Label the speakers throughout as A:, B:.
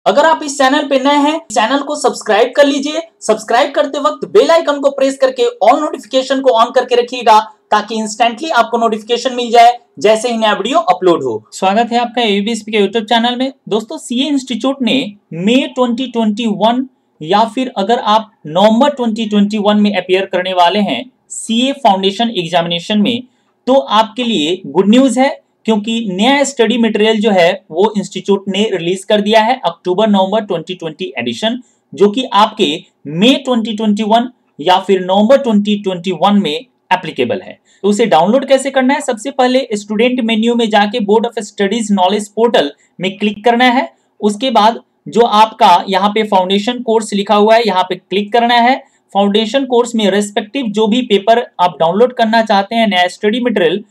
A: अगर आप इस चैनल पे नए हैं, चैनल को सब्सक्राइब कर लीजिए। सब्सक्राइब करते वक्त बेल आइकन को प्रेस करके ऑल नोटिफिकेशन को ऑन करके रखिएगा ताकि इंस्टेंटली आपको नोटिफिकेशन मिल जाए जैसे ही नया वीडियो अपलोड हो। स्वागत है आपका एबीएसपी के यूट्यूब चैनल में। दोस्तों, सीए इंस्टीट्यूट ने मई 2021 या फिर अगर आप नवंबर 2021 में अपियर करने वाले हैं सीए फाउंडेशन एग्जामिनेशन में, तो आपके लिए गुड न्यूज है, क्योंकि नया स्टडी मटेरियल जो है वो इंस्टीट्यूट ने रिलीज कर दिया है अक्टूबर नवंबर 2020 एडिशन, जो कि आपके मई 2021 या फिर नवंबर 2021 में एप्लीकेबल है। तो उसे डाउनलोड कैसे करना है? सबसे पहले स्टूडेंट मेन्यू में जाके board of studies knowledge portal में क्लिक करना है। उसके बाद जो आपका यहाँ पे फाउंडेशन कोर्स लिखा हुआ है यहाँ पे क्लिक करना है। फाउंडेशन कोर्स में रेस्पेक्टिव जो भी पेपर आप डाउनलोड करना चाहते हैं नया स्टडी मटेरियल,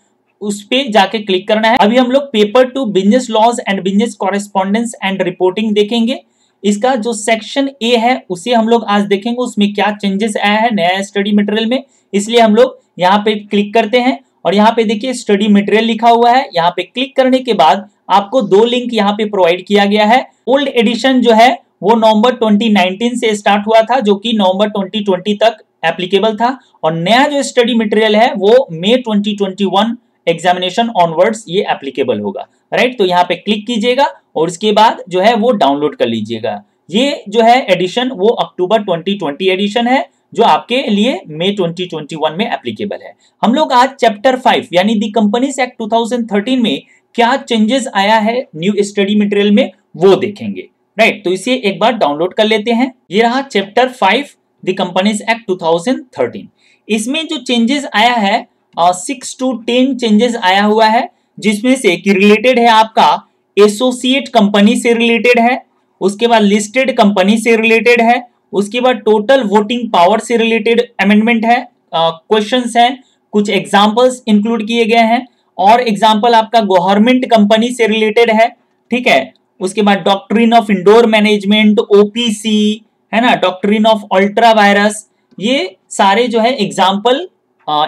A: उस पे जाके क्लिक करना है। अभी हम लोग paper 2 business laws and business correspondence and reporting देखेंगे। इसका जो सेक्शन ए है उसे हम लोग आज देखेंगे, उसमें क्या चेंजेस आया है नया स्टडी मटेरियल में। इसलिए हम लोग यहाँ पे क्लिक करते हैं और यहाँ पे देखिए स्टडी मटेरियल लिखा हुआ है। यहाँ पे क्लिक करने के बाद आपको दो लिंक यहाँ पे प्रोवाइड किया गया है। ओल्ड एडिशन जो है वो नवंबर 2019 से स्टार्ट हुआ था, जो कि नवंबर 2020 तक एप्लीकेबल था, और नया जो स्टडी मटेरियल है वो मई 2021 एग्जामिनेशन ऑनवर्ड्स ये एप्लीकेबल होगा। राइट, तो यहाँ पे क्लिक कीजिएगा और उसके बाद जो है वो डाउनलोड कर लीजिएगा। ये जो है एडिशन वो अक्टूबर 2020 एडिशन है, जो आपके लिए मई 2021 में एप्लीकेबल है। हम लोग आज चैप्टर 5 यानी द कंपनीज एक्ट 2013 में क्या चेंजेस आया है न्यू स्टडी मटेरियल में वो देखेंगे। राइट, तो इसे एक बार डाउनलोड कर लेते हैं। ये रहा चैप्टर 5 द कंपनीज एक्ट 2013। इसमें जो चेंजेस आया है 6 to 10 चेंजेस आया हुआ है, जिसमें से कि रिलेटेड है आपका एसोसिएट कंपनी से रिलेटेड है, उसके बाद लिस्टेड कंपनी से रिलेटेड है, उसके बाद टोटल वोटिंग पावर से रिलेटेड अमेंडमेंट है, क्वेश्चंस हैं, कुछ एग्जांपल्स इंक्लूड किए गए हैं, और एग्जांपल आपका गवर्नमेंट कंपनी से रिलेटेड है। ठीक है, उसके बाद doctrine of indoor management, OPC है ना, डॉक्ट्रिन ऑफ अल्ट्रा वायरस, ये सारे जो है एग्जाम्पल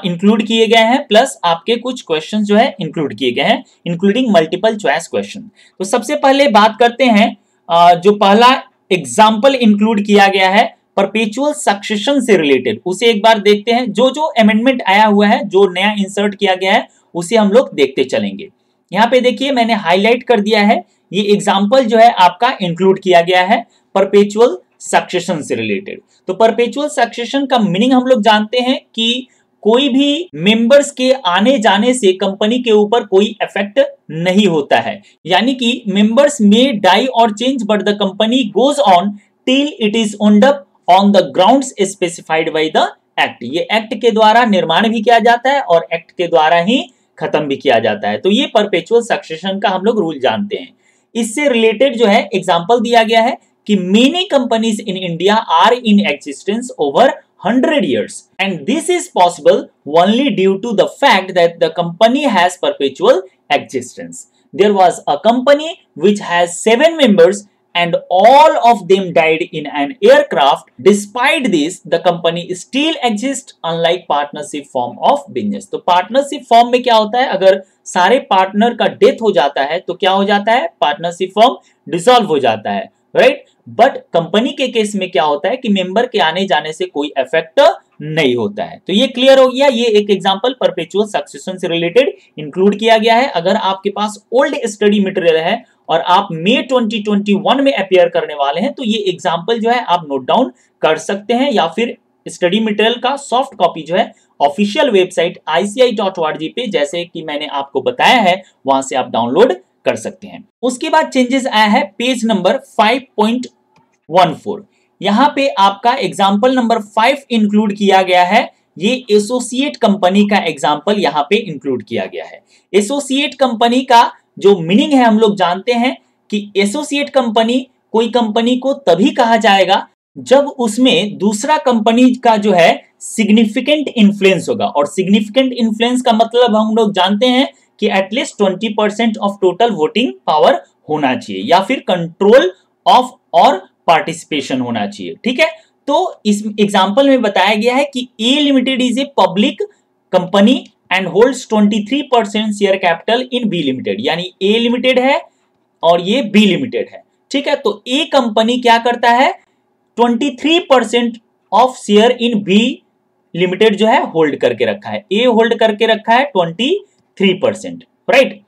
A: इंक्लूड किए गए हैं, प्लस आपके कुछ क्वेश्चंस जो है इंक्लूड किए गए हैं, इंक्लूडिंग मल्टीपल चॉइस क्वेश्चन। तो सबसे पहले बात करते हैं जो पहला एग्जाम्पल इंक्लूड किया गया है परपेचुअल सक्सेशन से रिलेटेड, उसे एक बार देखते हैं। जो जो अमेंडमेंट आया हुआ है, जो नया इंसर्ट किया गया है, उसे हम लोग देखते चलेंगे। यहाँ पे देखिए मैंने हाईलाइट कर दिया है, ये एग्जाम्पल जो है आपका इंक्लूड किया गया है परपेचुअल सक्सेशन से रिलेटेड। तो परपेचुअल सक्सेशन का मीनिंग हम लोग जानते हैं कि कोई भी मेंबर्स के आने जाने से कंपनी के ऊपर कोई इफेक्ट नहीं होता है, यानी कि मेंबर्स में डाई और change but the company goes on till it is owned up on the grounds specified by the act. ये एक्ट के द्वारा निर्माण भी किया जाता है और एक्ट के द्वारा ही खत्म भी किया जाता है। तो ये परपेचुअल सक्सेशन का हम लोग रूल जानते हैं। इससे रिलेटेड जो है एग्जाम्पल दिया गया है कि many companies in India are in existence over 100 years, and this is possible only due to the fact that the company has perpetual existence. There was a company which has 7 members and all of them died in an aircraft. Despite this, the company still exists unlike partnership form of business. तो partnership form में क्या होता है, अगर सारे partner का death हो जाता है तो क्या हो जाता है, पार्टनरशिप फॉर्म डिसॉल्व हो जाता है। राइट, बट कंपनी के केस में क्या होता है कि मेंबर के आने जाने से कोई इफेक्ट नहीं होता है। तो ये क्लियर हो गया। ये एक एग्जांपल परपेचुअल सक्सेशन से रिलेटेड इंक्लूड किया गया है। अगर आपके पास ओल्ड स्टडी मटेरियल है और आप मई 2021 में अपियर करने वाले हैं, तो ये एग्जांपल जो है आप नोट डाउन कर सकते हैं, या फिर स्टडी मटेरियल का सॉफ्ट कॉपी जो है ऑफिशियल वेबसाइट ICI.org पे, जैसे कि मैंने आपको बताया है, वहां से आप डाउनलोड कर सकते हैं। उसके बाद चेंजेस आया है पेज नंबर 5.14। यहां पे आपका एग्जांपल नंबर 5 इंक्लूड किया गया है। ये एसोसिएट कंपनी का एग्जांपल यहां पे इंक्लूड किया गया है। एसोसिएट कंपनी का जो मीनिंग है हम लोग जानते हैं कि एसोसिएट कंपनी कोई कंपनी को तभी कहा जाएगा जब उसमें दूसरा कंपनी का जो है सिग्निफिकेंट इन्फ्लुएंस होगा, और सिग्निफिकेंट इन्फ्लुएंस का मतलब हम लोग जानते हैं कि at least 20% of total voting power होना चाहिए, या फिर कंट्रोल ऑफ और पार्टिसिपेशन होना चाहिए। ठीक है, तो इस एग्जांपल में बताया गया है कि A limited is a public company and holds 23% share capital in B limited, यानी ए लिमिटेड है और ये बी लिमिटेड है। ठीक है, तो ए कंपनी क्या करता है, 23% of share in B limited जो है होल्ड करके रखा है, ए होल्ड करके रखा है 23%, right.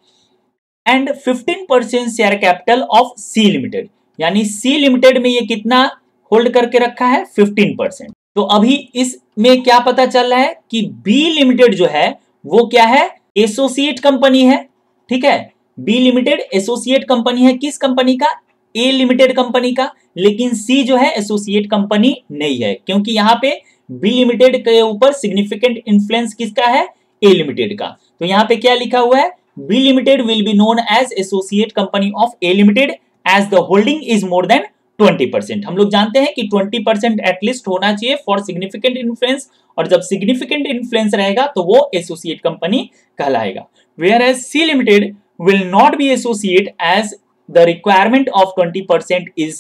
A: And 15% share capital of C limited, यानी सी लिमिटेड में ये कितना होल्ड करके रखा है, 15%। तो अभी इसमें क्या पता चल रहा है कि बी लिमिटेड जो है वो क्या है, एसोसिएट कंपनी है, ठीक है। बी लिमिटेड एसोसिएट कंपनी है, किस कंपनी का, ए लिमिटेड कंपनी का। लेकिन सी जो है एसोसिएट कंपनी नहीं है, क्योंकि यहां पे बी लिमिटेड के ऊपर सिग्निफिकेंट इन्फ्लुएंस किसका है, ए लिमिटेड का। तो यहां पे क्या लिखा हुआ है, B limited will be known as associate company of A limited as the holding is more than 20%। हम लोग जानते हैं कि 20% एटलीस्ट होना चाहिए फॉर सिग्निफिकेंट इन्फ्लुएंस, और जब सिग्निफिकेंट इन्फ्लुएंस रहेगा तो वो एसोसिएट कंपनी कहलाएगा। Whereas C limited will not be associate as the requirement of 20% is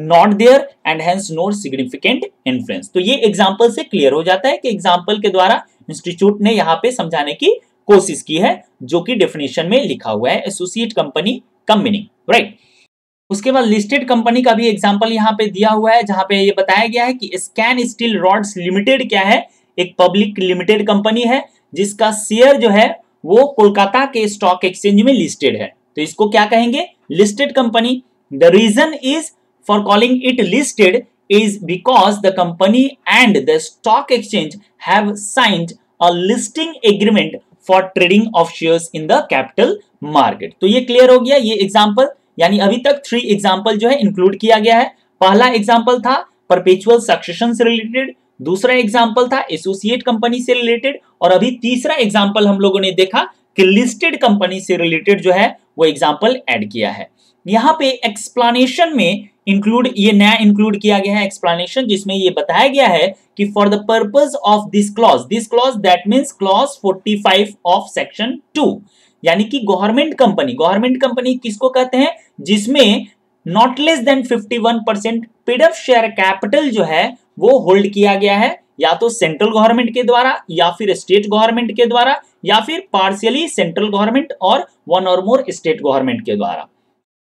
A: not there and hence no significant influence। तो ये एग्जांपल से क्लियर हो जाता है कि एग्जांपल के द्वारा इंस्टीट्यूट ने यहां पे समझाने की कोशिश की है, जो कि डेफिनेशन में लिखा हुआ है एसोसिएट कंपनी का मीनिंग, राइट। उसके बाद लिस्टेड कंपनी का भी एग्जांपल यहां पे दिया हुआ है, जहां पे ये बताया गया है कि स्कैन स्टील रॉड्स लिमिटेड क्या है, एक पब्लिक लिमिटेड कंपनी है जिसका शेयर जो है वो कोलकाता के स्टॉक एक्सचेंज में लिस्टेड है। तो इसको क्या कहेंगे, listed company. The reason is for calling it listed is because the company and the stock exchange have signed a listing agreement for trading of shares in the capital market। तो ये clear हो गया ये example, यानी अभी तक 3 example जो है इंक्लूड किया गया है। पहला एग्जांपल था परपेचुअल सक्सेशन से रिलेटेड, दूसरा एग्जांपल था एसोसिएट कंपनी से रिलेटेड, और अभी तीसरा एग्जांपल हम लोगों ने देखा कि लिस्टेड कंपनी से रिलेटेड जो है वो एग्जांपल ऐड किया है। यहाँ पे एक्सप्लेनेशन में ये नया इंक्लूड किया गया है एक्सप्लेनेशन, जिसमें ये बताया गया है कि for the purpose of this clause that means clause 45 of section 2, यानी कि गवर्नमेंट कंपनी किसको कहते हैं, जिसमें not less than 51% paid up share capital जो है वो होल्ड किया गया है, या तो सेंट्रल गवर्नमेंट के द्वारा या फिर स्टेट गवर्नमेंट के द्वारा या फिर पार्शियली सेंट्रल गवर्नमेंट और वन और मोर स्टेट गवर्नमेंट के द्वारा,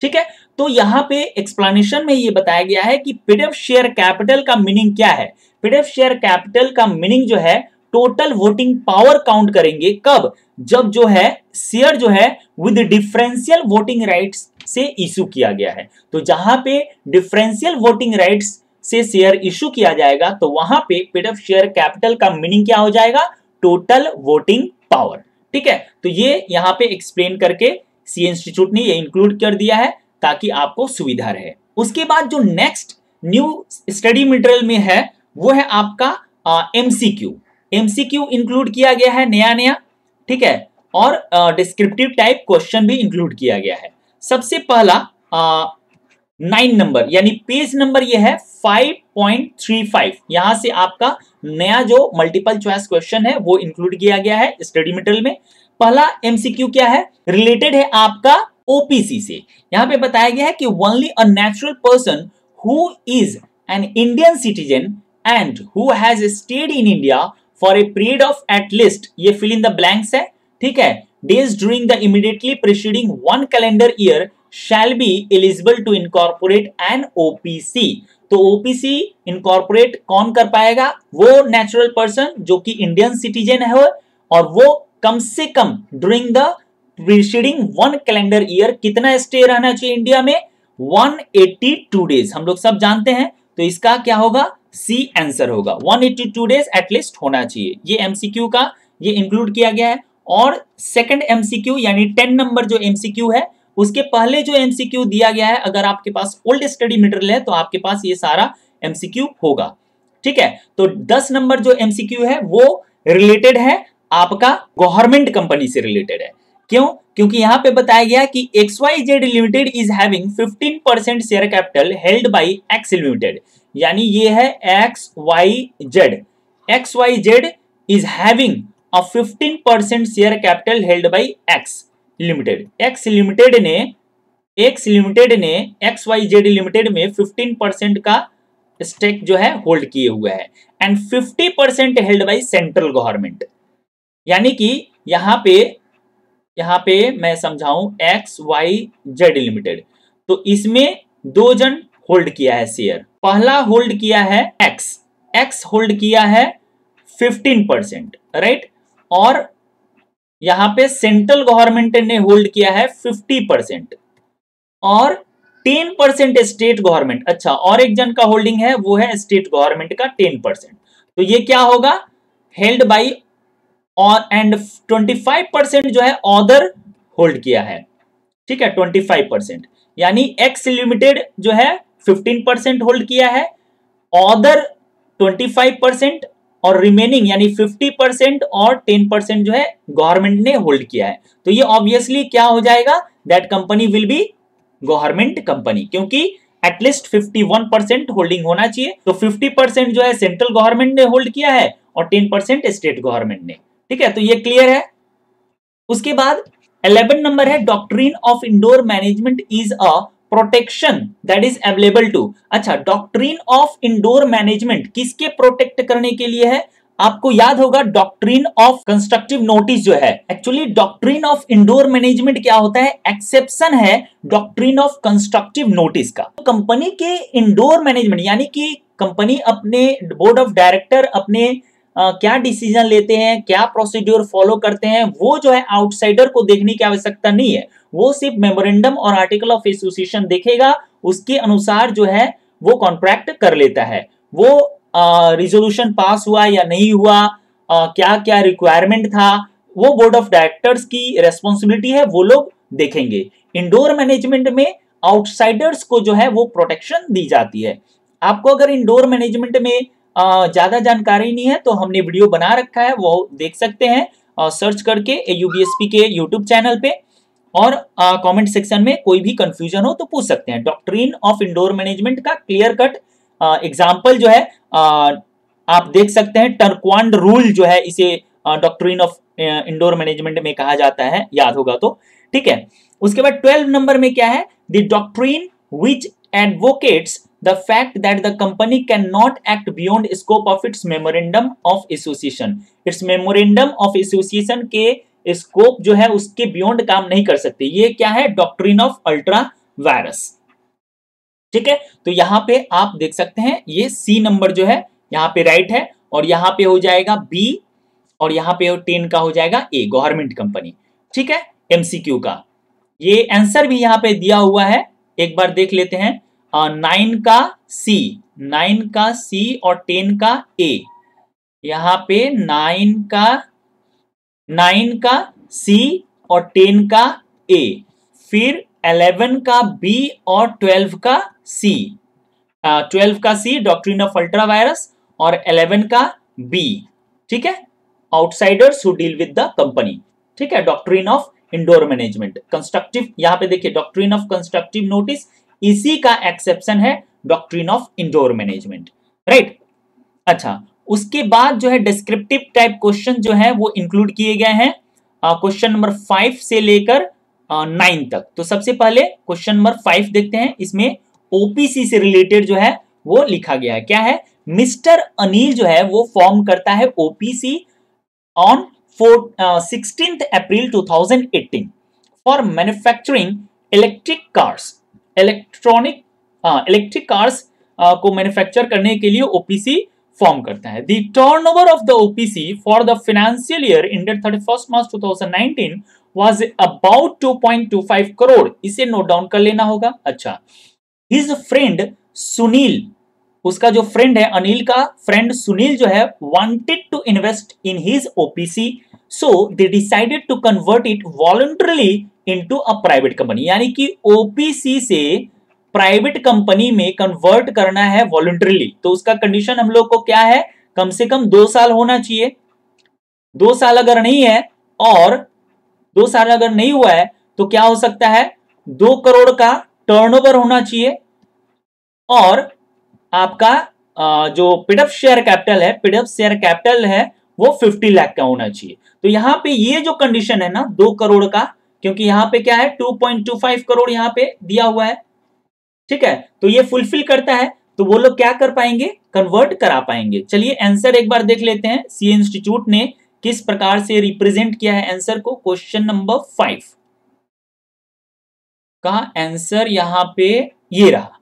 A: ठीक है। तो यहां पे एक्सप्लेनेशन में ये बताया गया है कि पेड अप शेयर कैपिटल का मीनिंग क्या है। पेड अप शेयर कैपिटल का मीनिंग जो है टोटल वोटिंग पावर काउंट करेंगे, कब, जब जो है शेयर जो है विद डिफरेंशियल वोटिंग राइट्स से इशू किया गया है। तो जहां पे डिफरेंशियल वोटिंग राइट्स से शेयर इशू किया जाएगा तो वहां पे पेड अप शेयर कैपिटल का मीनिंग क्या हो जाएगा, टोटल वोटिंग पावर, ठीक है। तो ये यहां पे एक्सप्लेन करके सी इंस्टीट्यूट ने ये इंक्लूड कर दिया है ताकि आपको सुविधा रहे। उसके बाद जो नेक्स्ट न्यू स्टडी मटेरियल में है वो है आपका एमसीक्यू इंक्लूड किया गया है नया, ठीक है, और डिस्क्रिप्टिव टाइप क्वेश्चन भी इंक्लूड किया गया है। सबसे पहला 9 नंबर यानी पेज नंबर ये है 5.35, यहां से आपका नया जो मल्टीपल चॉइस क्वेश्चन है वो इंक्लूड किया गया है स्टडी मटेरियल में। पहला एमसीक्यू क्या है, रिलेटेड है आपका ओपीसी से। यहां पे बताया गया है कि only a natural person who is an Indian citizen and who has stayed in India for a period of at least, ये फिल इन द ब्लैंक्स है, ठीक है, days during the immediately preceding 1 calendar year shall be eligible to incorporate an OPC. तो OPC incorporate कौन कर पाएगा, वो natural person जो कि इंडियन सिटीजन है, और वो कम से come during the preceding 1 calendar year कितना स्टे रहना चाहिए इंडिया में, 182 डेज, हम लोग सब जानते हैं। तो इसका क्या होगा, सी आंसर होगा, 182 डेज एटलीस्ट होना चाहिए। ये एमसीक्यू का ये इंक्लूड किया गया है। और सेकंड एमसीक्यू यानी 10 नंबर जो एमसीक्यू है उसके पहले जो एमसीक्यू दिया गया है, अगर आपके पास ओल्ड स्टडी मटेरियल है तो आपके पास ये सारा एमसीक्यू होगा, ठीक है। तो 10 नंबर जो एमसीक्यू है वो रिलेटेड है आपका गवर्नमेंट कंपनी से रिलेटेड है। क्यों, क्योंकि यहां पे बताया गया कि XYZ limited is having 15% share capital held by x limited, यानी ये है XYZ is having a 15% share capital held by x limited. X limited ने XYZ लिमिटेड में 15% का स्टेक जो है होल्ड किए हुए है, and 50% held by central government, यानी कि यहां पे मैं समझाऊं XYZ लिमिटेड, तो इसमें दो जन होल्ड किया है शेयर। पहला होल्ड किया है एक्स होल्ड किया है 15%, राइट। और यहां पे सेंट्रल गवर्नमेंट ने होल्ड किया है 50% और 10% स्टेट गवर्नमेंट। अच्छा, और एक जन का होल्डिंग है, वो है स्टेट गवर्नमेंट का 10%। तो ये क्या होगा, हेल्ड बाई और एंड 25% जो है अदर होल्ड किया है, ठीक है, 25%। यानी एक्स लिमिटेड जो है 15% होल्ड किया है, अदर 25% और रिमेनिंग यानी 50% और 10% जो है गवर्नमेंट ने होल्ड किया है। तो ये ऑब्वियसली क्या हो जाएगा, that company will be government company, क्योंकि एटलीस्ट 51% होल्डिंग होना चाहिए। तो 50% जो है सेंट्रल गवर्नमेंट ने होल्ड किया है और 10% स्टेट गवर्नमेंट ने, ठीक है। तो ये क्लियर है। उसके बाद 11 नंबर है, doctrine of indoor management is a protection that is available to. अच्छा, डॉक्ट्रिन ऑफ इंडोर मैनेजमेंट किसके प्रोटेक्ट करने के लिए है, आपको याद होगा डॉक्ट्रिन ऑफ कंस्ट्रक्टिव नोटिस जो है। Actually doctrine of indoor management क्या होता है, एक्सेप्शन है डॉक्ट्रिन ऑफ कंस्ट्रक्टिव नोटिस का। तो कंपनी के इंडोर मैनेजमेंट यानी कि कंपनी अपने बोर्ड ऑफ डायरेक्टर अपने क्या डिसीजन लेते हैं, क्या प्रोसीड्यूर फॉलो करते हैं, वो जो है आउटसाइडर को देखने की आवश्यकता नहीं है। वो सिर्फ मेमोरेंडम और आर्टिकल ऑफ एसोसिएशन देखेगा, उसके अनुसार जो है वो कॉन्ट्रैक्ट कर लेता है। वो रिजोल्यूशन पास हुआ या नहीं हुआ, क्या क्या रिक्वायरमेंट था, वो बोर्ड ऑफ डायरेक्टर्स की रेस्पॉन्सिबिलिटी है, वो लोग देखेंगे। इंडोर मैनेजमेंट में आउटसाइडर्स को जो है वो प्रोटेक्शन दी जाती है। आपको अगर इंडोर मैनेजमेंट में ज्यादा जानकारी नहीं है तो हमने वीडियो बना रखा है, वो देख सकते हैं सर्च करके AUBSP के यूट्यूब चैनल पे। और कमेंट सेक्शन में कोई भी कंफ्यूजन हो तो पूछ सकते हैं। डॉक्ट्रिन ऑफ इंडोर मैनेजमेंट का क्लियर कट एग्जांपल जो है आप देख सकते हैं। टर्कवांड रूल जो है इसे डॉक्ट्रिन ऑफ इंडोर मैनेजमेंट में कहा जाता है, याद होगा तो, ठीक है। उसके बाद 12 नंबर में क्या है, the doctrine which advocates the fact that the company cannot act beyond scope of its memorandum of association। its memorandum of association के स्कोप जो है उसके बियॉन्ड काम नहीं कर सकते। ये क्या है, डॉक्ट्रिन ऑफ अल्ट्रा वायरस, ठीक है। तो यहां पे आप देख सकते हैं ये C नंबर जो है यहां पे राइट है, और यहां पे हो जाएगा B, और यहां पे 10 का हो जाएगा A, गवर्नमेंट कंपनी, ठीक है। MCQ का ये आंसर भी यहां पे दिया हुआ है, एक बार देख लेते हैं। 9 का C और 10 का A। यहां पे 9 का C और 10 का A, फिर 11 का B और 12 का C। 12 का C doctrine of ultra vires और 11 का B, ठीक है, outsiders who deal with the company, ठीक है। Doctrine of indoor management constructive, यहां पे देखिए डॉक्ट्रिन ऑफ कंस्ट्रक्टिव नोटिस, इसी का एक्सेप्शन है doctrine of indoor management, right. अच्छा, उसके बाद जो है डिस्क्रिप्टिव टाइप क्वेश्चन जो है वो इंक्लूड किए गए हैं क्वेश्चन नंबर 5 से लेकर 9 तक। तो सबसे पहले क्वेश्चन नंबर 5 देखते हैं। इसमें ओपीसी से रिलेटेड जो है वो लिखा गया है, क्या है, मिस्टर अनिल जो है वो फॉर्म करता है OPC on 16 April 2018 for manufacturing electric cars. Electric cars को मैन्युफैक्चर करने के लिए ओपीसी फॉर्म करता है। The turnover of the OPC for the financial year ended 31 March 2019 was about 2.25 crore. इसे नोट डाउन कर लेना होगा। अच्छा, हिज फ्रेंड सुनील, उसका जो फ्रेंड है अनिल का फ्रेंड सुनील जो है wanted to invest in his OPC, so they decided to convert it voluntarily into a private company. यानी कि ओपीसी से प्राइवेट कंपनी में कन्वर्ट करना है वॉलंटरली। तो उसका कंडीशन हम लोग को क्या है, कम से कम 2 साल होना चाहिए। 2 साल अगर नहीं है और 2 साल अगर नहीं हुआ है तो क्या हो सकता है, 2 करोड़ का टर्नओवर होना चाहिए, और आपका जो पिडअप शेयर कैपिटल है वो 50 लाख का होना चाहिए। तो यहां पे ये जो कंडीशन है ना 2 करोड़ का, क्योंकि यहां पे क्या है 2.25 करोड़ यहां पे दिया हुआ है, ठीक है, तो ये फुलफिल करता है, तो वो लोग क्या कर पाएंगे, कन्वर्ट करा पाएंगे। चलिए आंसर एक बार देख लेते हैं, सीए इंस्टीट्यूट ने किस प्रकार से रिप्रेजेंट किया है आंसर को। क्वेश्चन नंबर 5 का आंसर यहां पे ये रहा।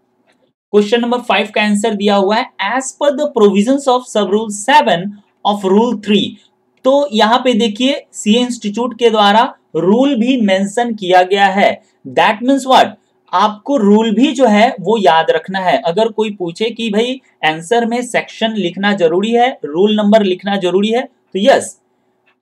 A: क्वेश्चन नंबर 5 का आंसर दिया हुआ है as per the provisions of sub rule 7 of rule 3। तो यहां पे देखिए सीए इंस्टीट्यूट के द्वारा रूल भी मेंशन किया गया है। दैट मींस व्हाट, आपको रूल भी जो है वो याद रखना है। अगर कोई पूछे कि भाई आंसर में सेक्शन लिखना जरूरी है, रूल नंबर लिखना जरूरी है, तो यस,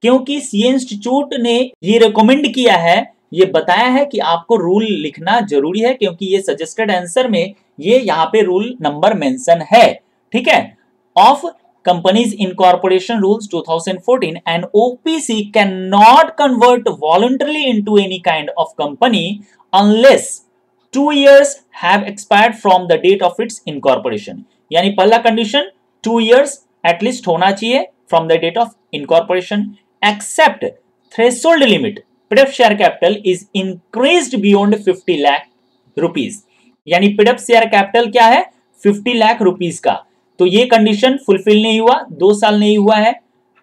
A: क्योंकि सीए इंस्टीट्यूट ने ये रिकमेंड किया है, ये बताया है कि आपको रूल लिखना जरूरी है, क्योंकि ये सजेस्टेड आंसर में ये यहाँ पे रूल नंबर मेंशन है। ठीक है, of companies incorporation rules 2014 and OPC can not convert voluntarily into any kind of company unless 2 years have expired from the date of its incorporation। यानी पहला कंडीशन 2 years एटलीस्ट होना चाहिए from the date of incorporation, except threshold limit PIDF share capital is increased beyond 50 lakh rupees। यानी PIDF share capital क्या है, 50 lakh rupees का। तो ये कंडीशन फुलफिल नहीं हुआ, 2 साल नहीं हुआ है।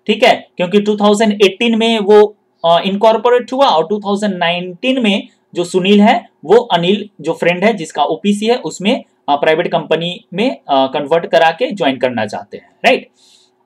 A: ठीक है, क्योंकि 2018 में वो इनकॉर्पोरेट हुआ और 2019 में जो सुनील है वो अनिल जो फ्रेंड है जिसका ओपीसी है उसमें प्राइवेट कंपनी में कन्वर्ट करा के ज्वाइन करना चाहते हैं, राइट।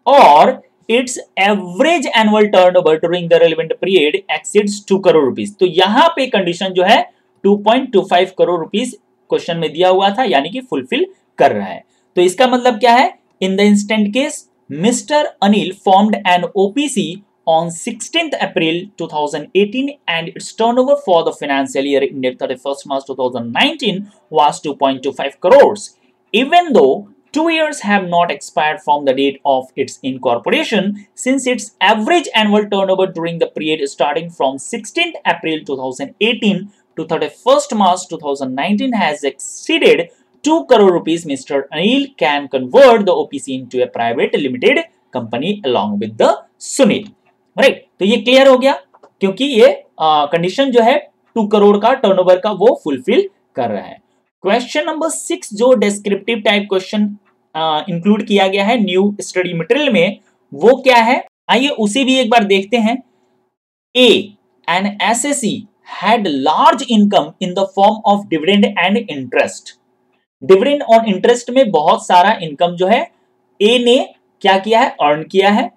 A: और it's average annual turnover during the relevant period exceeds 2 crore rupees. तो यहां पे कंडीशन जो है 2.25 करोड़ रुपीस क्वेश्चन में दिया हुआ था, यानी कि फुलफिल कर रहा है। तो इसका मतलब क्या है, in the instant case mister Anil formed an OPC on 16th April 2018 and its turnover for the financial year ended 31st March 2019 was 2.25 crores. Even though 2 years have not expired from the date of its incorporation, since its average annual turnover during the period starting from 16th April 2018 to 31st March 2019 has exceeded 2 crore rupees, Mr. Anil can convert the OPC into a private limited company along with the Sunil। Right, तो ये clear हो गया, क्योंकि ये condition जो है 2 करोड़ का turnover का वो फुलफिल कर रहा है। क्वेश्चन नंबर 6 जो डिस्क्रिप्टिव टाइप क्वेश्चन इंक्लूड किया गया है न्यू स्टडी मटेरियल में, वो क्या है, आइए उसे भी एक बार देखते हैं। A, an SSC had large income in the form of dividend and interest. Dividend और इंटरेस्ट में बहुत सारा इनकम जो है ए ने क्या किया है, अर्न किया है।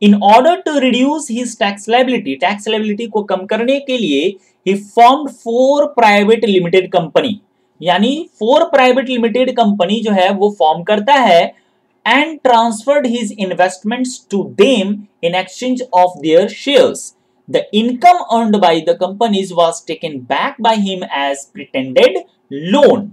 A: In order to reduce his tax liability को कम करने के लिए he formed 4 private limited company, यानी 4 private limited company जो है वो फॉर्म करता है and transferred his investments to them in exchange of their shares. The income earned by the companies was taken back by him as pretended loan.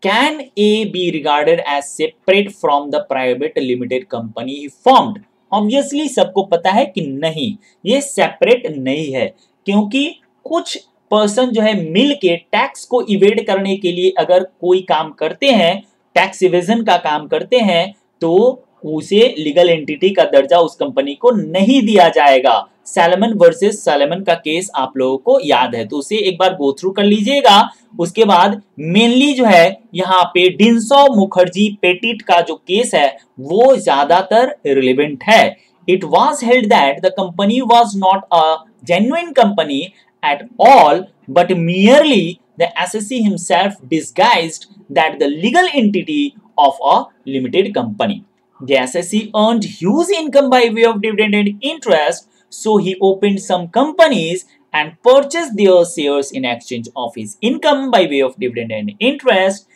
A: Can A be regarded as separate from the private limited company he formed? Obviously सबको पता है कि नहीं, ये separate नहीं है, क्योंकि कुछ पर्सन जो है मिल के टैक्स को इवेड करने के लिए अगर कोई काम करते हैं, टैक्स इवेजन का काम करते हैं, तो उसे लीगल एंटिटी का दर्जा उस कंपनी को नहीं दिया जाएगा। सैलमन वर्सेस सैलमन का केस आप लोगों को याद है, तो उसे एक बार गो थ्रू कर लीजिएगा। उसके बाद मेनली जो है यहाँ पे डिंसॉ मुखर्जी पेटिट का जो केस है वो ज्यादातर रिलेवेंट है। It was held that the company was not a genuine company at all but merely the assessee himself disguised that the legal entity of a limited company. The SSC earned huge income by way of dividend and interest, so he opened some companies and purchased their shares in exchange of his income by way of dividend and interest.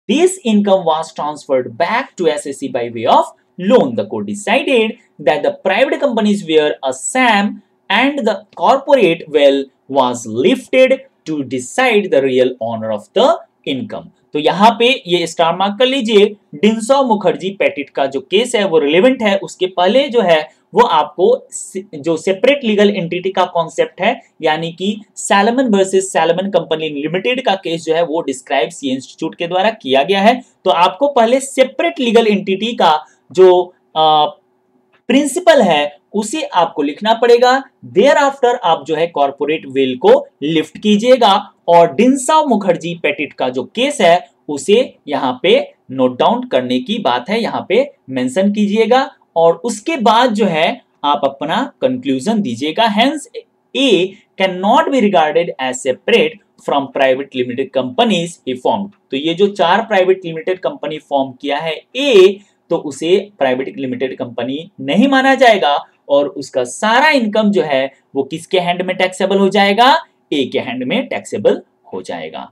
A: This income was transferred back to SSC by way of loan. The court decided that the private companies were a sham and the corporate wealth was lifted to decide the real owner of the income. तो यहाँ पे ये star mark कर लीजिए, डिंसॉ Mukherjee petit का जो case है वो रिलेवेंट है। उसके पहले जो है वो आपको जो सेपरेट लीगल एंटिटी का कॉन्सेप्ट है, यानी कि salmon versus salmon company limited का केस जो है वो डिस्क्राइब सी इंस्टीट्यूट के द्वारा किया गया है। तो आपको पहले सेपरेट लीगल एंटिटी का जो प्रिंसिपल है उसे आपको लिखना पड़ेगा। देयर आफ्टर आप जो है कॉर्पोरेट वेल को लिफ्ट कीजिएगा और डिंसॉ मुखर्जी पेटिट का जो केस है उसे यहाँ पे नोट डाउन करने की बात है, यहाँ पे मेंशन कीजिएगा और उसके बाद जो है आप अपना कंक्लूजन दीजिएगा। Hence A cannot be regarded as separate from private limited companies he formed. तो ये जो 4 प्राइवेट लिमिटेड कंपनी फॉर्म किया है ए, तो उसे प्राइवेट लिमिटेड कंपनी नहीं माना जाएगा और उसका सारा इनकम जो है वो किसके हैंड में टैक्सेबल हो जाएगा? ए के हैंड में टैक्सेबल हो जाएगा।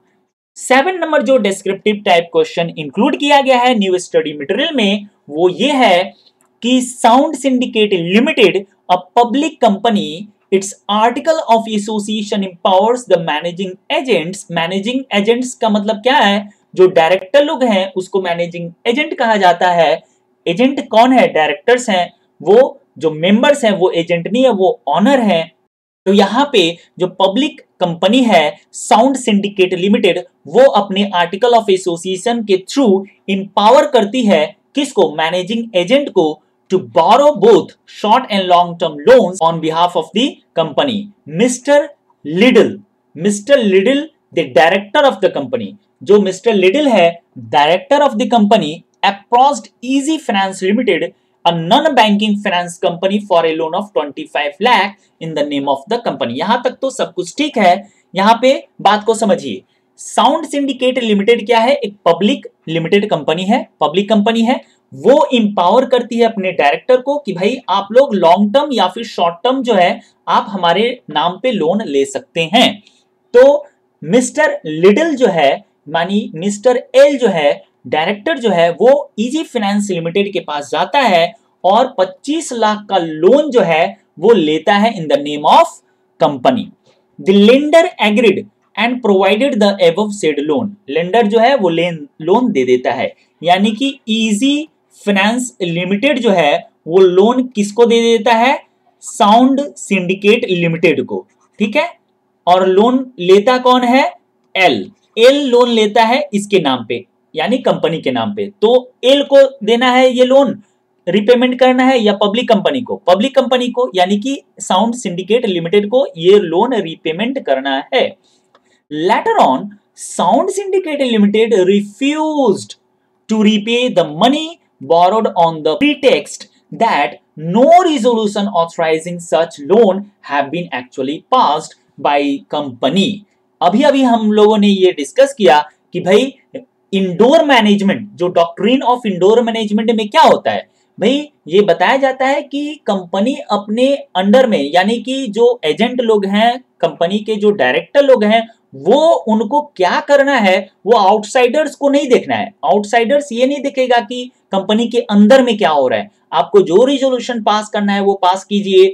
A: 7 नंबर जो डिस्क्रिप्टिव टाइप क्वेश्चन इंक्लूड किया गया है न्यू स्टडी मटेरियल में, वो ये है कि sound Syndicate limited a public company, it's article of association empowers the managing agents. Managing agents का मतलब क्या है? जो डायरेक्टर लोग हैं उसको मैनेजिंग एजेंट कहा जाता है। एजेंट कौन है? डायरेक्टर्स हैं। वो जो मेंबर्स हैं वो एजेंट नहीं है, वो ऑनर है। तो यहाँ पे जो पब्लिक कंपनी है साउंड सिंडिकेट लिमिटेड, वो अपने आर्टिकल ऑफ एसोसिएशन के थ्रू इंपावर करती है किसको? मैनेजिंग एजेंट को, to borrow both short and long term loans on behalf of the company. Mister Liddle the director of the company, जो mister Liddle है director of the company, approached Easy Finance Limited, a non-banking finance company for a loan of 25 lakh in the name of the company। यहां तक तो सब कुछ ठीक है। यहां पे बात को समझिए, साउंड सिंडिकेट लिमिटेड क्या है? एक पब्लिक लिमिटेड कंपनी है, पब्लिक कंपनी है। वो इंपावर करती है अपने डायरेक्टर को कि भाई आप लोग लॉन्ग टर्म या फिर शॉर्ट टर्म जो है आप हमारे नाम पे लोन ले सकते हैं। तो मिस्टर लिडल जो है, मानी मिस्टर एल जो है, डायरेक्टर जो है, वो इजी फाइनेंस लिमिटेड के पास जाता है और 25 लाख का लोन जो है वो लेता है in the name of company. The lender agreed and provided the above said loan. Lender जो है वो लोन दे देता है, यानी कि इजी फाइनेंस लिमिटेड जो है वो लोन किसको दे देता है? साउंड सिंडिकेट लिमिटेड को, ठीक है। और लोन लेता कौन है? एल लोन लेता है इसके नाम पे, यानी कंपनी के नाम पे। तो एल को देना है ये लोन, रिपेमेंट करना है, या पब्लिक कंपनी को? पब्लिक कंपनी को, यानी कि साउंड सिंडिकेट लिमिटेड को ये लोन रिपेमेंट करना है। Later on Sound Syndicate Limited refused to repay the money borrowed on the pretext that no resolution authorizing such loan have been actually passed by company। अभी हम लोगों ने ये discuss किया कि भाई इंडोर मैनेजमेंट, जो डॉक्ट्रिन ऑफ इंडोर मैनेजमेंट में क्या होता है भाई? ये बताया जाता है कि कंपनी अपने अंडर में, यानी कि जो एजेंट लोग हैं, कंपनी के जो डायरेक्टर लोग हैं, वो उनको क्या करना है, वो आउटसाइडर्स को नहीं देखना है। आउटसाइडर्स ये नहीं देखेगा कि कंपनी के अंदर में क्या हो रहा है। आपको जो रिजोल्यूशन पास करना है वो पास कीजिए,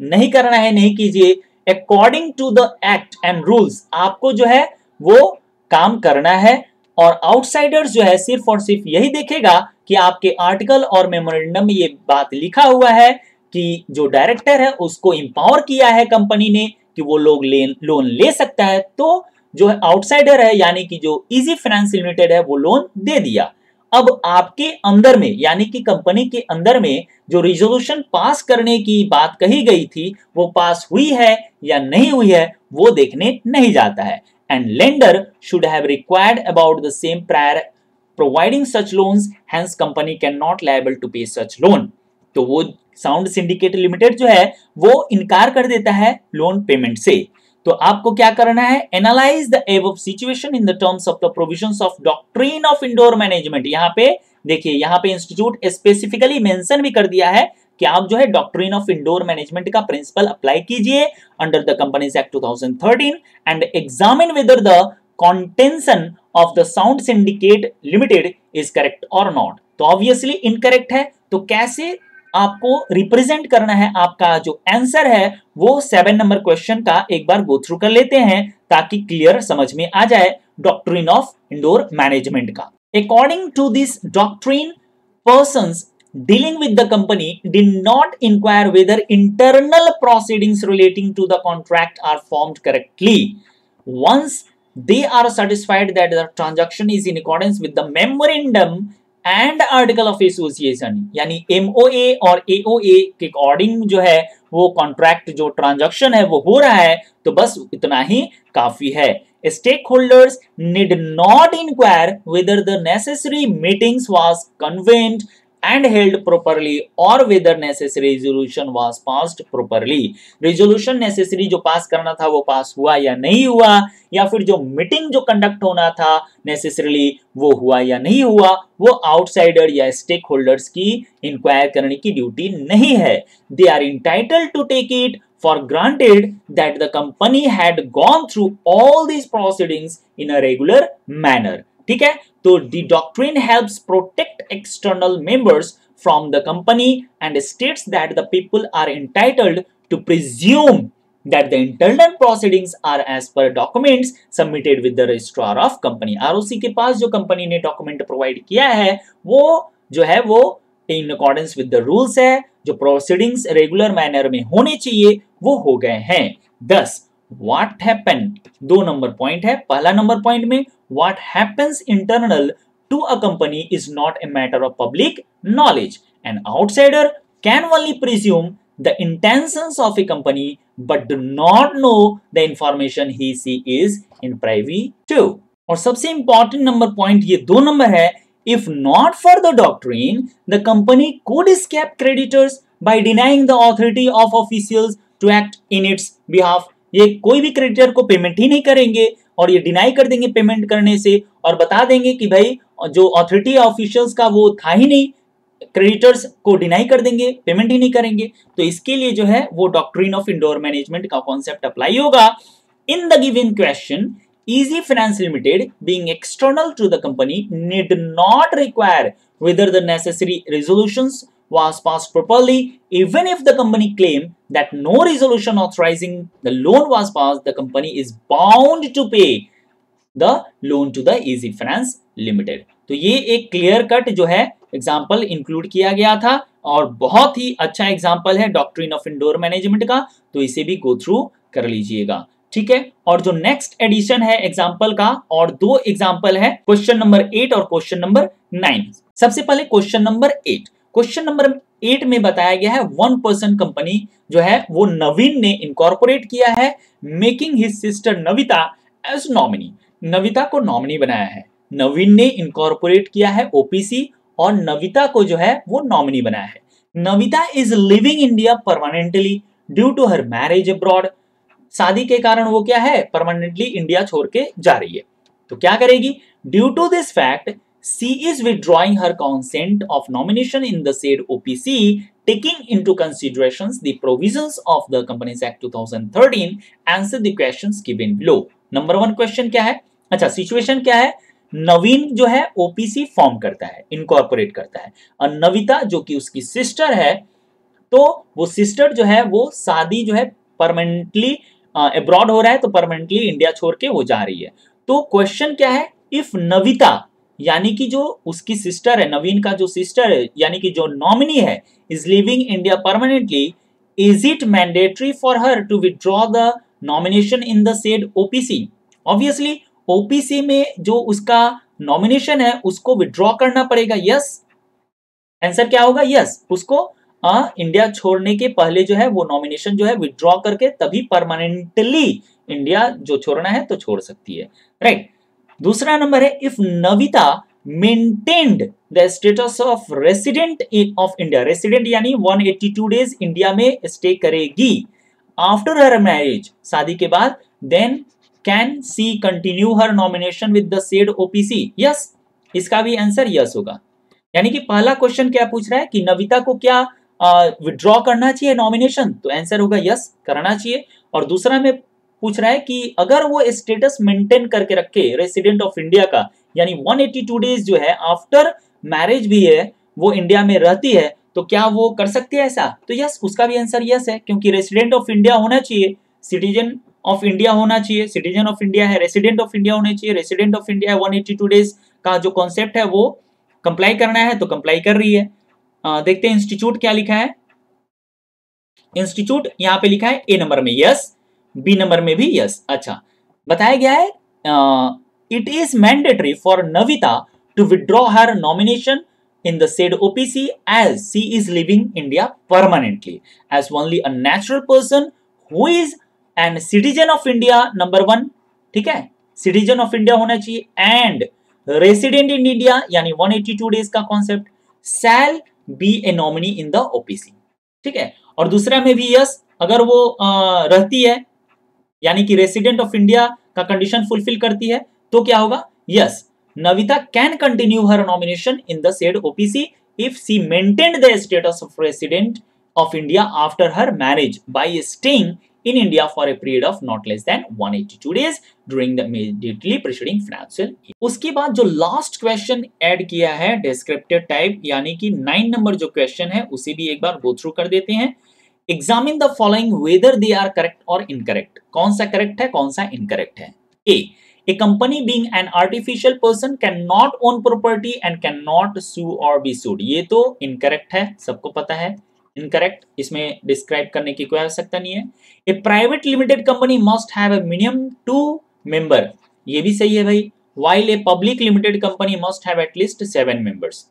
A: नहीं करना है नहीं कीजिए, according to the act and rules आपको जो है वो काम करना है। और आउटसाइडर्स जो है सिर्फ और सिर्फ यही देखेगा कि आपके आर्टिकल और मेमोरेंडम में ये बात लिखा हुआ है कि जो डायरेक्टर है उसको इंपावर किया है कंपनी ने कि वो लोग लोन ले सकता है। तो जो आउटसाइडर है, यानी कि जो इजी फाइनेंस लिमिटेड है, वो लोन दे दिया। अब आपके अंदर में, यानी कि कंपनी के अंदर में जो रिजोल्यूशन पास करने की बात कही गई थी वो पास हुई है या नहीं हुई है वो देखने नहीं जाता है। And lender should have required about the same prior providing such loans, hence company cannot liable to pay such loan। तो वो साउंड सिंडिकेट लिमिटेड जो है वो इनकार कर देता है लोन पेमेंट से। तो आपको क्या करना है? Analyse the above situation in the terms of the provisions of doctrine of indoor management. यहाँ पे देखिए, यहाँ पे इंस्टीट्यूट स्पेसिफिकली मेंशन भी कर दिया है कि आप जो है डॉक्ट्रिन ऑफ इंडोर मैनेजमेंट का प्रिंसिपल अप्लाई कीजिए under the companies act 2013 and examine whether the contention of the sound Syndicate limited is correct और नॉट। तो ऑब्वियसली इनकरेक्ट है, तो कैसे आपको रिप्रेजेंट करना है? आपका जो आंसर है वो 7 नंबर क्वेश्चन का एक बार गो थ्रू कर लेते हैं ताकि क्लियर समझ में आ जाए डॉक्ट्रिन ऑफ इंडोर मैनेजमेंट का। According to this doctrine, persons dealing with the company did not inquire whether internal proceedings relating to the contract are formed correctly. Once they are satisfied that the transaction is in accordance with the memorandum and article of association, यानी MOA और AOA के according जो है वो contract जो transaction है वो हो रहा है, तो बस इतना ही काफी है। Stakeholders need not inquire whether the necessary meetings was convened and held properly or whether necessary resolution was passed properly. resolution necessary जो पास करना था वो पास हुआ या नहीं हुआ, या फिर जो मीटिंग जो कंडक्ट होना था necessarily वो हुआ या नहीं हुआ, वो आउटसाइडर या स्टेक होल्डर्स की इंक्वायर करने की ड्यूटी नहीं है. They are entitled to take it for granted that the company had gone through all these proceedings in a regular manner. ठीक है, तो the doctrine helps protect external members from the company and states that the people are entitled to presume that the internal proceedings are as per documents submitted with the registrar of company. ROC के पास जो company ने document provide किया है वो जो है वो in accordance with the rules है, जो प्रोसीडिंग्स रेगुलर मैनर में होने चाहिए वो हो गए हैं. 10 व्हाट हैपन, 2 नंबर पॉइंट है. पहला नंबर पॉइंट में what happens internal to a company is not a matter of public knowledge. An outsider can only presume the intentions of a company but do not know the information he she is in privy to. और सबसे important number point ये 2 number है. If not for the doctrine, the company could escape creditors by denying the authority of officials to act in its behalf. ये कोई भी creditor को payment ही नहीं करेंगे और ये डिनाई कर देंगे पेमेंट करने से और बता देंगे कि भाई जो अथॉरिटी ऑफिशियल्स का वो था ही नहीं, क्रेडिटर्स को डिनाई कर देंगे, पेमेंट ही नहीं करेंगे. तो इसके लिए जो है वो डॉक्ट्रिन ऑफ इंडोर मैनेजमेंट का कॉन्सेप्ट अप्लाई होगा. In the given question, Easy Finance Limited, being external to the company, need not require whether the necessary resolutions was passed properly. Even if the company claim that no resolution authorizing the loan was passed, the company is bound to pay the loan to the Easy Finance Limited. तो ये एक clear cut जो है example include किया गया था और बहुत ही अच्छा एग्जाम्पल है डॉक्ट्रिन ऑफ इंडोर मैनेजमेंट का, तो इसे भी गो थ्रू कर लीजिएगा. ठीक है, और जो नेक्स्ट एडिशन है एग्जाम्पल का, और 2 एग्जाम्पल है, क्वेश्चन नंबर 8 और क्वेश्चन नंबर 9. सबसे पहले क्वेश्चन नंबर 8. क्वेश्चन नंबर 8 में बताया गया है 1% कंपनी जो है वो नवीन ने इनकॉर्पोरेट किया है, making his sister Navita as nominee. Navita को नॉमिनी बनाया है. नवीन ने इनकॉर्पोरेट किया है ओपीसी और नविता को जो है वो नॉमिनी बनाया है. Navita is living India permanently due to her marriage abroad. शादी के कारण वो क्या है, परमानेंटली इंडिया छोड़ के जा रही है. तो क्या करेगी, due to this fact she is withdrawing her consent of nomination in the said OPC taking into considerations the provisions of the companies act 2013. Answer the questions given below. Number 1 question क्या है, अच्छा situation क्या है, नवीन जो है OPC form करता है, incorporate करता है, और नविता जो कि उसकी सिस्टर है, तो वो सिस्टर जो है वो शादी जो है परमानेंटली अब्रॉड हो रहा है, तो परमानेंटली इंडिया छोड़ के वो जा रही है. तो क्वेश्चन क्या है, इफ नविता यानी कि जो उसकी सिस्टर है, नवीन का जो सिस्टर है यानी कि जो नॉमिनी है, is living India permanently, is it mandatory for her to withdraw the nomination in the said OPC. Obviously OPC में जो उसका नॉमिनेशन है उसको विथड्रॉ करना पड़ेगा. यस, आंसर क्या होगा, यस, उसको इंडिया छोड़ने के पहले जो है वो नॉमिनेशन जो है विथड्रॉ करके तभी परमानेंटली इंडिया जो छोड़ना है तो छोड़ सकती है. राइट. दूसरा नंबर है, if Navita maintained the status of resident of India. Resident यानी 182 डेज इंडिया में स्टे करेगी आफ्टर हर मैरिज, शादी के बाद, then can she continue her nomination with the said OPC. Yes, इसका भी आंसर यस होगा. यानी कि पहला क्वेश्चन क्या पूछ रहा है कि नविता को क्या विड्रॉ करना चाहिए नॉमिनेशन, तो आंसर होगा यस, करना चाहिए. और दूसरा में पूछ रहा है कि अगर वो स्टेटस मेंटेन करके रखे रेसिडेंट ऑफ इंडिया का, यानी 182 डेज जो है आफ्टर मैरिज भी है वो इंडिया में रहती है, तो क्या वो कर सकती है ऐसा, तो यस, उसका भी आंसर यस है, क्योंकि रेसिडेंट ऑफ इंडिया होना चाहिए, सिटीजन ऑफ इंडिया होना चाहिए, सिटीजन ऑफ इंडिया है, रेसिडेंट ऑफ इंडिया होना चाहिए, रेसिडेंट ऑफ इंडिया 182 डेज का जो कॉन्सेप्ट है वो कंप्लाई करना है, तो कंप्लाई कर रही है. देखते हैं इंस्टीट्यूट क्या लिखा है. इंस्टीट्यूट यहाँ पे लिखा है ए नंबर में यस, बी नंबर में भी यस. अच्छा, बताया गया है it is mandatory for Navita to withdraw her nomination in the said OPC as she is living India permanently as only a natural person who is an citizen of India. Number 1, ठीक है, citizen of India होना चाहिए, and resident in India यानी 182 days का concept, shall be A nominee in the OPC, ठीक है। और दूसरा में भी यस, अगर वो रहती है यानी कि रेसिडेंट ऑफ इंडिया का कंडीशन फुलफिल करती है तो क्या होगा, yes, Navita can continue her nomination in the said OPC if she maintained the status of resident of India after her marriage by staying in India for a period of not less than 182 days during the immediately preceding financial year. उसके बाद जो last question add किया है descriptive type यानी कि 9 number जो question है उसे भी एक बार गो थ्रू कर देते हैं। Examine the following whether they are correct और इनकरेक्ट, कौन सा करेक्ट है कौन सा इनकरेक्ट है। A company being an artificial person cannot own property and cannot sue or be sued, ये तो इनकरेक्ट है, सबको पता है इनकरेक्ट, इसमें डिस्क्राइब करने की कोई आवश्यकता नहीं है। A private limited company must have a minimum 2 member, ये भी सही है भाई। While a public limited company must have at least 7 members,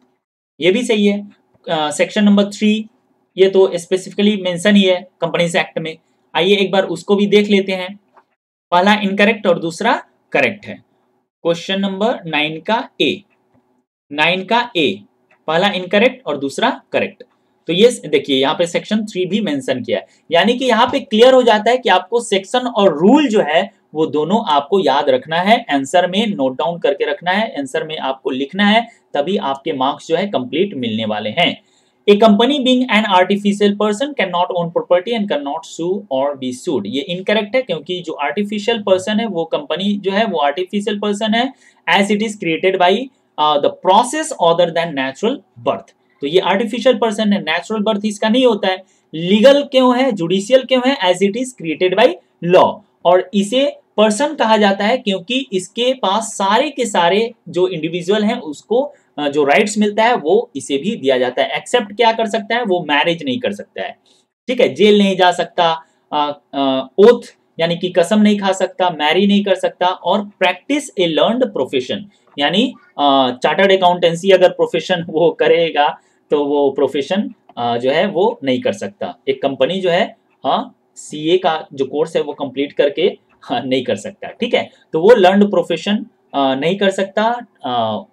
A: ये भी सही है। सेक्शन नंबर 3 ये तो स्पेसिफिकली मेंशन ही है कंपनीज एक्ट में, आइए एक बार उसको भी देख लेते हैं। पहला इनकरेक्ट और दूसरा करेक्ट है। क्वेश्चन नंबर 9 का ए, पहला इनकरेक्ट और दूसरा करेक्ट। तो ये देखिए यहाँ पे सेक्शन 3 भी मेंशन किया है, यानी कि यहाँ पे क्लियर हो जाता है कि आपको सेक्शन और रूल जो है वो दोनों आपको याद रखना है, आंसर में नोट डाउन करके रखना है, आंसर में आपको लिखना है, तभी आपके मार्क्स जो है कंप्लीट मिलने वाले हैं। A company being an artificial person can not own property and can not sue or be सूड, ये इनकरेक्ट है क्योंकि जो आर्टिफिशियल पर्सन है वो कंपनी जो है वो आर्टिफिशियल पर्सन है as it is created by the process other than natural birth. तो ये आर्टिफिशियल पर्सन है, नेचुरल बर्थ इसका नहीं होता है। लीगल क्यों है, जुडिशियल क्यों है, as it is created by law, और इसे पर्सन कहा जाता है क्योंकि इसके पास सारे के सारे जो इंडिविजुअल हैं उसको जो राइट्स मिलता है वो इसे भी दिया जाता है। एक्सेप्ट क्या कर सकता है, वो मैरिज नहीं कर सकता है, ठीक है, जेल नहीं जा सकता, ओथ यानी कि कसम नहीं खा सकता, मैरी नहीं कर सकता, और प्रैक्टिस ए लर्न्ड प्रोफेशन यानी चार्टर्ड अकाउंटेंसी अगर प्रोफेशन वो करेगा तो वो प्रोफेशन जो है वो नहीं कर सकता। एक कंपनी जो है सीए का जो कोर्स है वो कंप्लीट करके नहीं कर सकता, ठीक है। तो वो लर्न्ड प्रोफेशन नहीं कर सकता,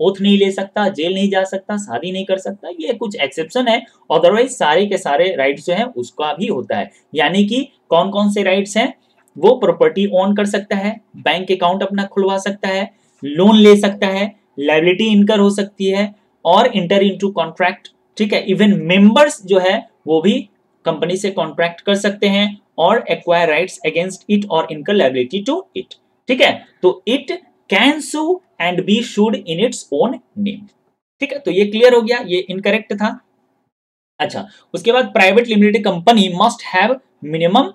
A: ओथ नहीं ले सकता, जेल नहीं जा सकता, शादी नहीं कर सकता, ये कुछ एक्सेप्शन है। अदरवाइज सारे के सारे राइट्स जो है उसका भी होता है। यानी कि कौन कौन से राइट्स हैं, वो प्रॉपर्टी ओन कर सकता है, बैंक अकाउंट अपना खुलवा सकता है, लोन ले सकता है, लायबिलिटी इनकर हो सकती है, और इंटर इनटू कॉन्ट्रैक्ट, ठीक है। इवन मेंबर्स जो है वो भी कंपनी से कॉन्ट्रैक्ट कर सकते हैं और एक्वायर राइट्स अगेंस्ट इट और इनकर लायबिलिटी टू इट, ठीक है। तो it can sue and be sued in its own name, ठीक है। तो ये क्लियर हो गया, ये इनकरेक्ट था। अच्छा, उसके बाद private limited company must have minimum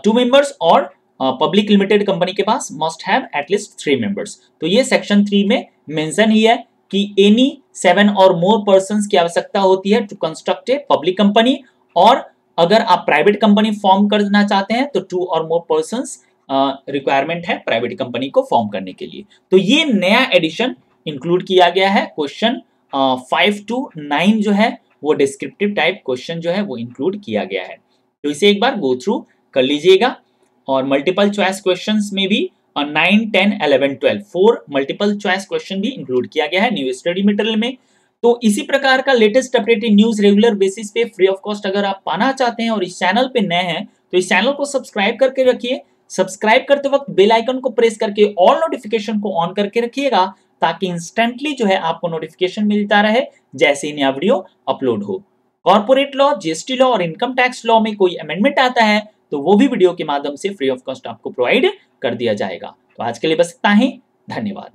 A: 2 members और पब्लिक लिमिटेड कंपनी के पास मस्ट हैव एटलीस्ट 3 मेंबर्स। तो ये सेक्शन 3 में मेंशन ही है कि एनी 7 और मोर पर्संस की आवश्यकता होती है to construct a public company, और अगर आप प्राइवेट कंपनी फॉर्म करना चाहते हैं तो 2 और मोर पर्संस रिक्वायरमेंट है प्राइवेट कंपनी को फॉर्म करने के लिए। तो ये नया एडिशन इंक्लूड किया गया है। क्वेश्चन 5 to 9 जो है वो डिस्क्रिप्टिव टाइप क्वेश्चन जो है वो इंक्लूड किया गया है। तो इसे एक बार गो थ्रू कर लीजिएगा। और मल्टीपल चॉइस क्वेश्चंस में भी 9, 10, 11, 12 4 मल्टीपल चॉइस क्वेश्चन भी इंक्लूड किया गया है न्यू स्टडी मटेरियल में। तो इसी प्रकार का latest updated news regular basis पे फ्री ऑफ कॉस्ट अगर आप पाना चाहते हैं और इस चैनल पे नए हैं तो इस चैनल को सब्सक्राइब करके रखिए। सब्सक्राइब करते वक्त बेल आइकन को प्रेस करके ऑल नोटिफिकेशन को ऑन करके रखिएगा ताकि इंस्टेंटली जो है आपको नोटिफिकेशन मिलता रहे जैसे ही नया वीडियो अपलोड हो। कॉर्पोरेट लॉ, जीएसटी लॉ और इनकम टैक्स लॉ में कोई अमेंडमेंट आता है तो वो भी वीडियो के माध्यम से फ्री ऑफ कॉस्ट आपको प्रोवाइड कर दिया जाएगा। तो आज के लिए बस इतना ही, धन्यवाद।